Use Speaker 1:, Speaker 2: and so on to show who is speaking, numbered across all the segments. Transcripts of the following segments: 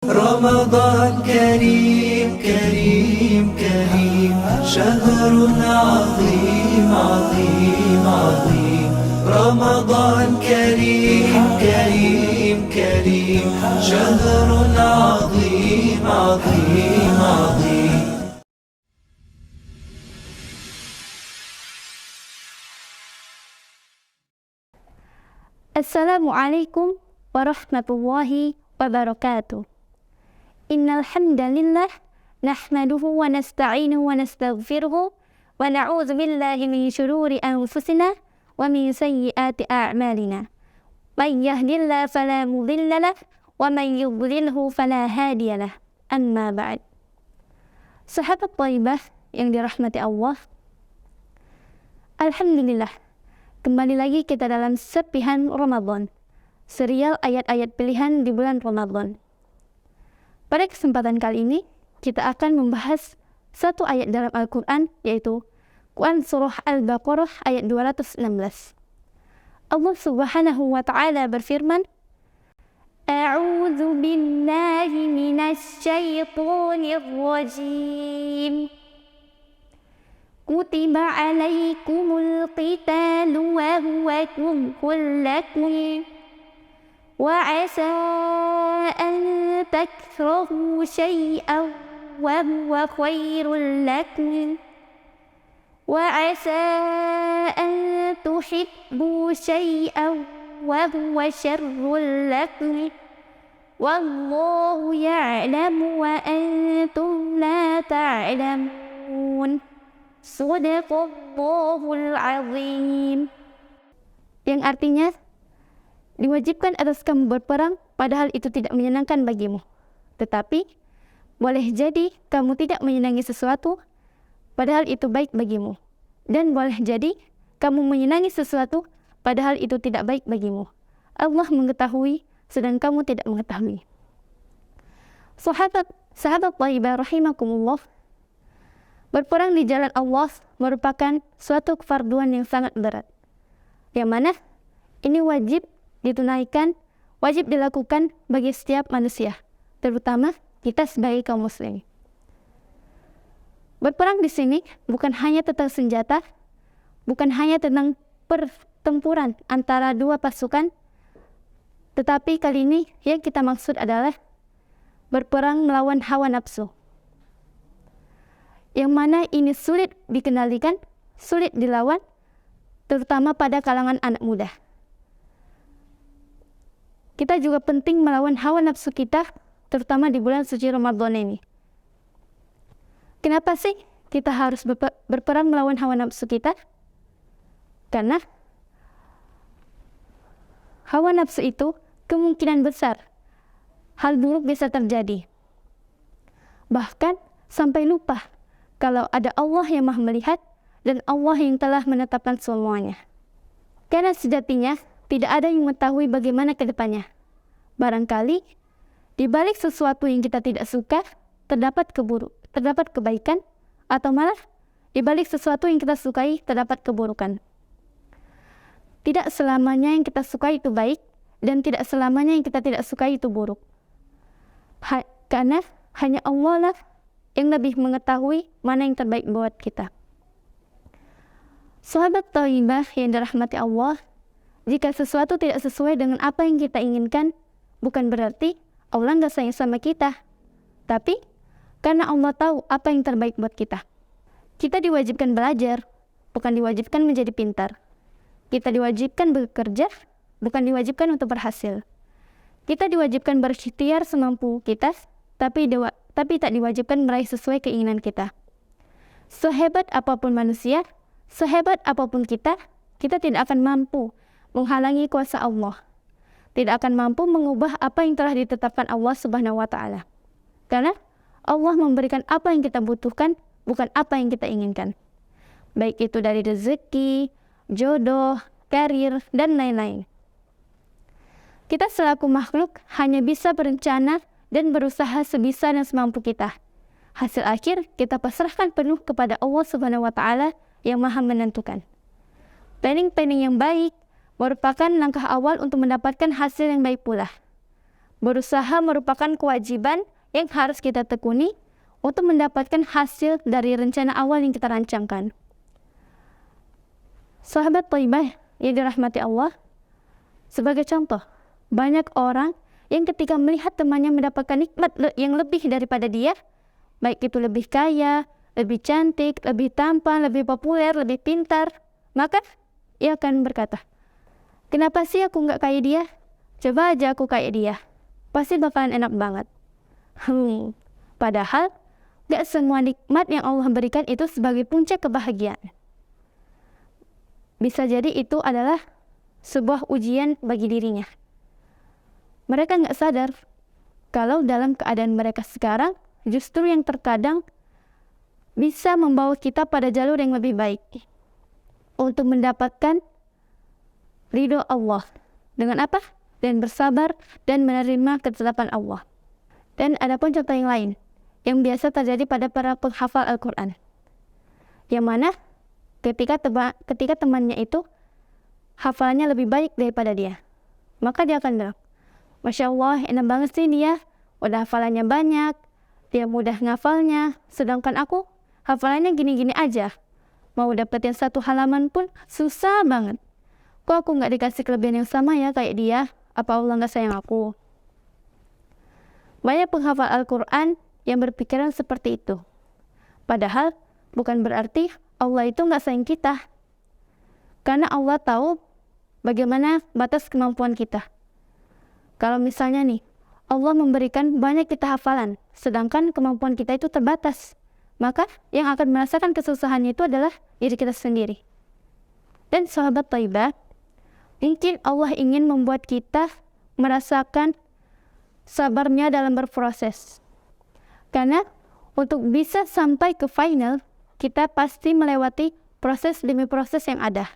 Speaker 1: رمضان كريم كريم كريم شهر عظيم عظيم عظيم رمضان كريم كريم كريم شهر عظيم عظيم عظيم.
Speaker 2: Assalamualaikum warahmatullahi wabarakatuh. Innal hamdalillah nahmaduhu wa nasta'inuhu wa nastaghfiruhu wa na'udzu billahi min shururi anfusina wa min sayyiati a'malina. May yahdihillahu fala mudilla lahu wa may yudlilhu fala hadiyalah. Amma ba'd. Sahabat thayyibah yang dirahmati Allah, alhamdulillah, kembali lagi kita dalam serpihan Ramadan, serial ayat-ayat pilihan di bulan Ramadan. Pada kesempatan kali ini, kita akan membahas satu ayat dalam Al-Quran, yaitu Quran Surah Al-Baqarah ayat 216. Allah Subhanahu wa Ta'ala berfirman, A'udzu billahi minasy syaithanir rajim. Kutiba alaikumul qitalu wa huwa kurhun lakum wa asa an takrahu syai'an wa huwa khairul lakum wa asa an tuhibbu syai'an wa huwa syarrul lakum wallahu ya'lamu wa antum la ta'lamun. Sadaqallahul azim. Yang artinya, diwajibkan atas kamu berperang padahal itu tidak menyenangkan bagimu. Tetapi boleh jadi kamu tidak menyenangi sesuatu padahal itu baik bagimu. Dan boleh jadi kamu menyenangi sesuatu padahal itu tidak baik bagimu. Allah mengetahui sedang kamu tidak mengetahui. Sahabat thayyibah rahimakumullah, berperang di jalan Allah merupakan suatu kefarduan yang sangat berat, yang mana ini wajib ditunaikan, wajib dilakukan bagi setiap manusia, terutama kita sebagai kaum muslim. Berperang di sini bukan hanya tentang senjata, bukan hanya tentang pertempuran antara dua pasukan, tetapi kali ini yang kita maksud adalah berperang melawan hawa nafsu, yang mana ini sulit dikendalikan, sulit dilawan, terutama pada kalangan anak muda. Kita juga penting melawan hawa nafsu kita, terutama di bulan suci Ramadan ini. Kenapa sih kita harus berperang melawan hawa nafsu kita? Karena hawa nafsu itu kemungkinan besar hal buruk bisa terjadi. Bahkan sampai lupa kalau ada Allah yang Maha melihat dan Allah yang telah menetapkan semuanya. Karena sejatinya tidak ada yang mengetahui bagaimana ke depannya. Barangkali di balik sesuatu yang kita tidak suka terdapat kebaikan, atau malah di balik sesuatu yang kita sukai terdapat keburukan. Tidak selamanya yang kita sukai itu baik dan tidak selamanya yang kita tidak sukai itu buruk. Karena hanya Allah lah yang lebih mengetahui mana yang terbaik buat kita. Sahabat thayyibah yang dirahmati Allah, jika sesuatu tidak sesuai dengan apa yang kita inginkan, bukan berarti Allah nggak sayang sama kita. Tapi, karena Allah tahu apa yang terbaik buat kita. Kita diwajibkan belajar, bukan diwajibkan menjadi pintar. Kita diwajibkan bekerja, bukan diwajibkan untuk berhasil. Kita diwajibkan berikhtiar semampu kita, tapi tak diwajibkan meraih sesuai keinginan kita. Sehebat apapun manusia, sehebat apapun kita tidak akan mampu menghalangi kuasa Allah. Tidak akan mampu mengubah apa yang telah ditetapkan Allah Subhanahu wa Ta'ala. Karena Allah memberikan apa yang kita butuhkan, bukan apa yang kita inginkan. Baik itu dari rezeki, jodoh, karir, dan lain-lain. Kita selaku makhluk hanya bisa berencana dan berusaha sebisa dan semampu kita. Hasil akhir kita pasrahkan penuh kepada Allah Subhanahu wa Ta'ala yang Maha menentukan. Planning yang baik merupakan langkah awal untuk mendapatkan hasil yang baik pula. Berusaha merupakan kewajiban yang harus kita tekuni untuk mendapatkan hasil dari rencana awal yang kita rancangkan. Sahabat Thaibah yang dirahmati Allah, sebagai contoh, banyak orang yang ketika melihat temannya mendapatkan nikmat yang lebih daripada dia, baik itu lebih kaya, lebih cantik, lebih tampan, lebih populer, lebih pintar, maka ia akan berkata, kenapa sih aku nggak kayak dia? Coba aja aku kayak dia, pasti bakalan enak banget. Padahal gak semua nikmat yang Allah berikan itu sebagai puncak kebahagiaan. Bisa jadi itu adalah sebuah ujian bagi dirinya. Mereka gak sadar kalau dalam keadaan mereka sekarang justru yang terkadang bisa membawa kita pada jalur yang lebih baik untuk mendapatkan ridho Allah. Dengan apa? Dan bersabar dan menerima ketetapan Allah. Dan ada pun contoh yang lain yang biasa terjadi pada para penghafal Al-Quran, yang mana ketika temannya itu hafalannya lebih baik daripada dia, maka dia akan bilang, Masya Allah, enak banget sih dia, udah hafalannya banyak, dia mudah ngafalnya, sedangkan aku hafalannya gini-gini aja, mau dapetin satu halaman pun susah banget. Kok aku gak dikasih kelebihan yang sama ya kayak dia? Apa Allah gak sayang aku? Banyak penghafal Al-Quran yang berpikiran seperti itu. Padahal bukan berarti Allah itu gak sayang kita. Karena Allah tahu bagaimana batas kemampuan kita. Kalau misalnya nih, Allah memberikan banyak kita hafalan, sedangkan kemampuan kita itu terbatas, maka yang akan merasakan kesusahannya itu adalah diri kita sendiri. Dan sahabat Thaibah, mungkin Allah ingin membuat kita merasakan sabarnya dalam berproses. Karena untuk bisa sampai ke final, kita pasti melewati proses demi proses yang ada.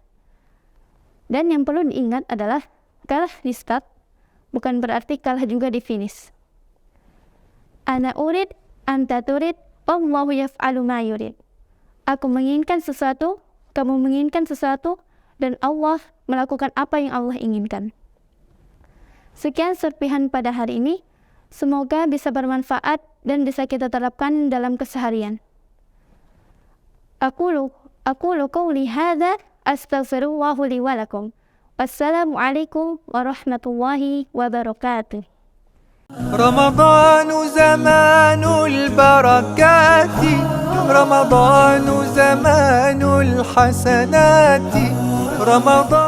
Speaker 2: Dan yang perlu diingat adalah kalah di start bukan berarti kalah juga di finish. Ana urid, anta turid, Allahu yaf'alu ma yurid. Aku menginginkan sesuatu, kamu menginginkan sesuatu, dan Allah melakukan apa yang Allah inginkan. Sekian serpihan pada hari ini. Semoga bisa bermanfaat dan bisa kita terapkan dalam keseharian. Aqulu qawli hadza astaghfirullahu li wa lakum. Wassalamualaikum warahmatullahi wabarakatuh.
Speaker 1: رمضان زمان البركات رمضان زمان الحسنات رمضان